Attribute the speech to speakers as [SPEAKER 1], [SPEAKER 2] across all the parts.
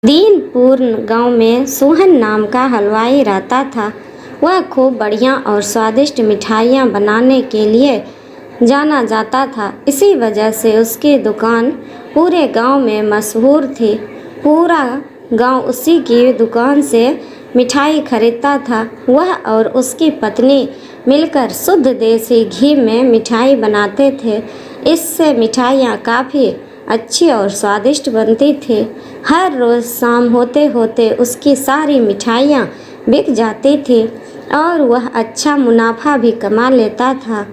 [SPEAKER 1] दीनपुर गांव में सोहन नाम का हलवाई रहता था। वह खूब बढ़िया और स्वादिष्ट मिठाइयाँ बनाने के लिए जाना जाता था। इसी वजह से उसकी दुकान पूरे गांव में मशहूर थी। पूरा गांव उसी की दुकान से मिठाई खरीदता था। वह और उसकी पत्नी मिलकर शुद्ध देसी घी में मिठाई बनाते थे। इससे मिठाइयाँ काफ़ी अच्छी और स्वादिष्ट बनती थी। हर रोज़ शाम होते होते उसकी सारी मिठाइयाँ बिक जाती थी और वह अच्छा मुनाफा भी कमा लेता था।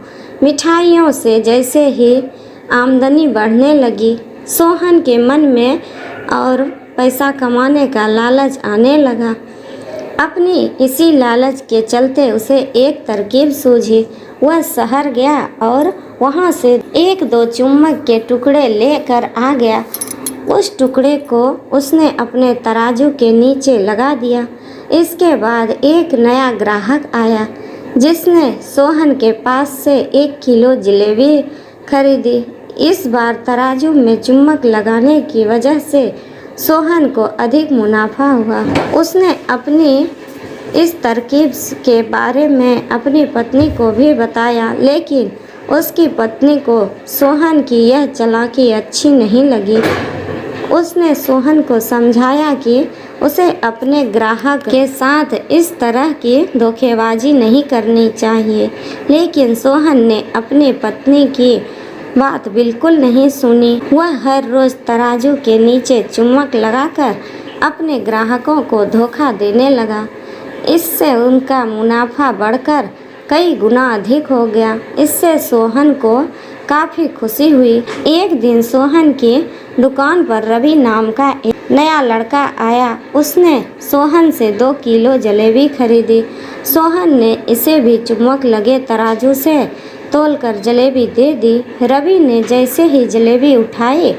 [SPEAKER 1] मिठाइयों से जैसे ही आमदनी बढ़ने लगी, सोहन के मन में और पैसा कमाने का लालच आने लगा। अपनी इसी लालच के चलते उसे एक तरकीब सूझी। वह शहर गया और वहाँ से एक दो चुम्मक के टुकड़े लेकर आ गया। उस टुकड़े को उसने अपने तराजू के नीचे लगा दिया। इसके बाद एक नया ग्राहक आया जिसने सोहन के पास से 1 किलो जलेबी खरीदी। इस बार तराजू में चुम्मक लगाने की वजह से सोहन को अधिक मुनाफा हुआ। उसने अपनी इस तरकीब के बारे में अपनी पत्नी को भी बताया, लेकिन उसकी पत्नी को सोहन की यह चालाकी अच्छी नहीं लगी। उसने सोहन को समझाया कि उसे अपने ग्राहक के साथ इस तरह की धोखेबाजी नहीं करनी चाहिए, लेकिन सोहन ने अपनी पत्नी की बात बिल्कुल नहीं सुनी। वह हर रोज़ तराजू के नीचे चुम्मक लगाकर अपने ग्राहकों को धोखा देने लगा। इससे उनका मुनाफा बढ़कर कई गुना अधिक हो गया। इससे सोहन को काफ़ी खुशी हुई। एक दिन सोहन की दुकान पर रवि नाम का एक नया लड़का आया। उसने सोहन से 2 किलो जलेबी खरीदी। सोहन ने इसे भी चुम्मक लगे तराजू से तोलकर जलेबी दे दी। रवि ने जैसे ही जलेबी उठाई,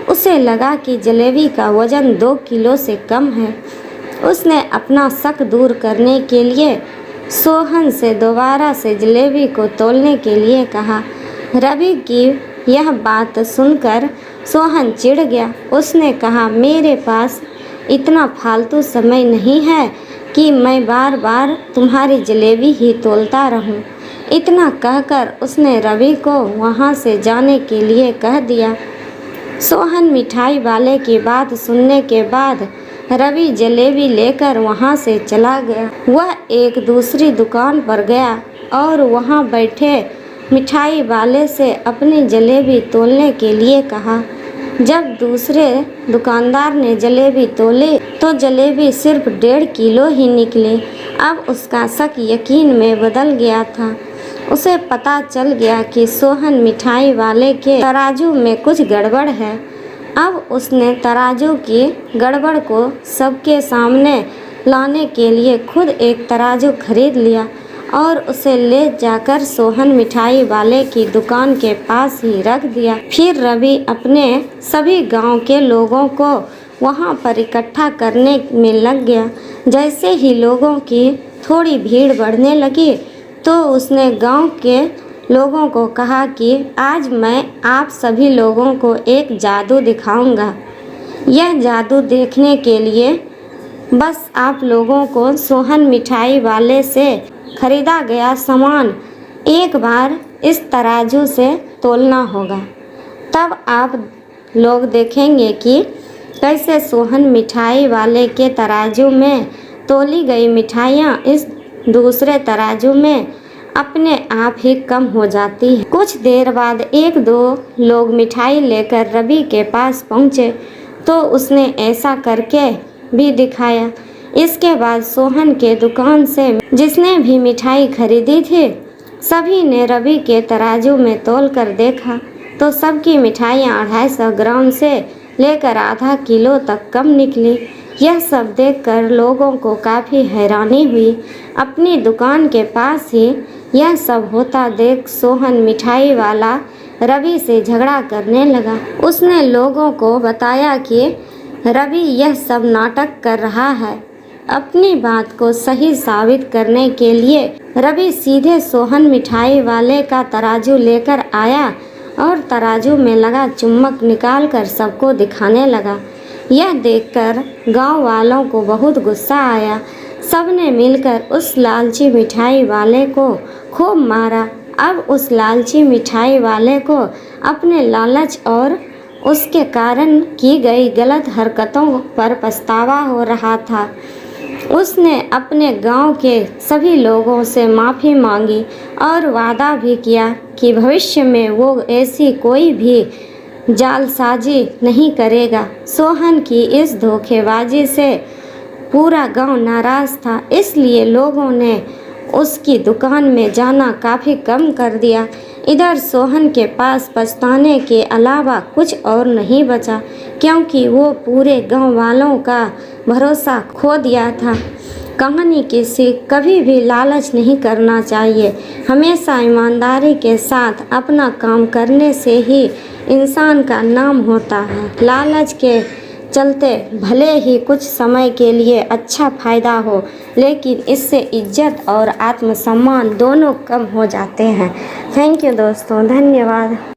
[SPEAKER 1] उसे लगा कि जलेबी का वजन 2 किलो से कम है। उसने अपना शक दूर करने के लिए सोहन से दोबारा से जलेबी को तोलने के लिए कहा। रवि की यह बात सुनकर सोहन चिढ़ गया। उसने कहा, मेरे पास इतना फालतू समय नहीं है कि मैं बार बार तुम्हारी जलेबी ही तोलता रहूं। इतना कहकर उसने रवि को वहां से जाने के लिए कह दिया। सोहन मिठाई वाले की बात सुनने के बाद रवि जलेबी लेकर वहां से चला गया। वह एक दूसरी दुकान पर गया और वहां बैठे मिठाई वाले से अपनी जलेबी तोलने के लिए कहा। जब दूसरे दुकानदार ने जलेबी तोली तो जलेबी सिर्फ 1.5 किलो ही निकली। अब उसका शक यकीन में बदल गया था। उसे पता चल गया कि सोहन मिठाई वाले के तराजू में कुछ गड़बड़ है। अब उसने तराजू की गड़बड़ को सबके सामने लाने के लिए खुद एक तराजू खरीद लिया और उसे ले जाकर सोहन मिठाई वाले की दुकान के पास ही रख दिया। फिर रवि अपने सभी गांव के लोगों को वहां पर इकट्ठा करने में लग गया। जैसे ही लोगों की थोड़ी भीड़ बढ़ने लगी तो उसने गांव के लोगों को कहा कि आज मैं आप सभी लोगों को एक जादू दिखाऊंगा। यह जादू देखने के लिए बस आप लोगों को सोहन मिठाई वाले से खरीदा गया सामान एक बार इस तराजू से तोलना होगा। तब आप लोग देखेंगे कि कैसे सोहन मिठाई वाले के तराजू में तोली गई मिठाइयाँ इस दूसरे तराजू में अपने आप ही कम हो जाती है। कुछ देर बाद 1-2 लोग मिठाई लेकर रवि के पास पहुँचे तो उसने ऐसा करके भी दिखाया। इसके बाद सोहन के दुकान से जिसने भी मिठाई खरीदी थी, सभी ने रवि के तराजू में तोल कर देखा तो सबकी मिठाइयाँ 250 ग्राम से लेकर आधा किलो तक कम निकली। यह सब देखकर लोगों को काफ़ी हैरानी हुई। अपनी दुकान के पास ही यह सब होता देख सोहन मिठाई वाला रवि से झगड़ा करने लगा। उसने लोगों को बताया कि रवि यह सब नाटक कर रहा है। अपनी बात को सही साबित करने के लिए रवि सीधे सोहन मिठाई वाले का तराजू लेकर आया और तराजू में लगा चुम्मक निकालकर सबको दिखाने लगा। यह देखकर गांव वालों को बहुत गुस्सा आया। सबने मिलकर उस लालची मिठाई वाले को खूब मारा। अब उस लालची मिठाई वाले को अपने लालच और उसके कारण की गई गलत हरकतों पर पछतावा हो रहा था। उसने अपने गांव के सभी लोगों से माफ़ी मांगी और वादा भी किया कि भविष्य में वो ऐसी कोई भी जालसाजी नहीं करेगा। सोहन की इस धोखेबाजी से पूरा गांव नाराज़ था, इसलिए लोगों ने उसकी दुकान में जाना काफ़ी कम कर दिया। इधर सोहन के पास पछताने के अलावा कुछ और नहीं बचा, क्योंकि वो पूरे गांव वालों का भरोसा खो दिया था। कहानी की सीख, कभी भी लालच नहीं करना चाहिए। हमेशा ईमानदारी के साथ अपना काम करने से ही इंसान का नाम होता है। लालच के चलते भले ही कुछ समय के लिए अच्छा फ़ायदा हो, लेकिन इससे इज्जत और आत्मसम्मान दोनों कम हो जाते हैं। थैंक यू दोस्तों, धन्यवाद।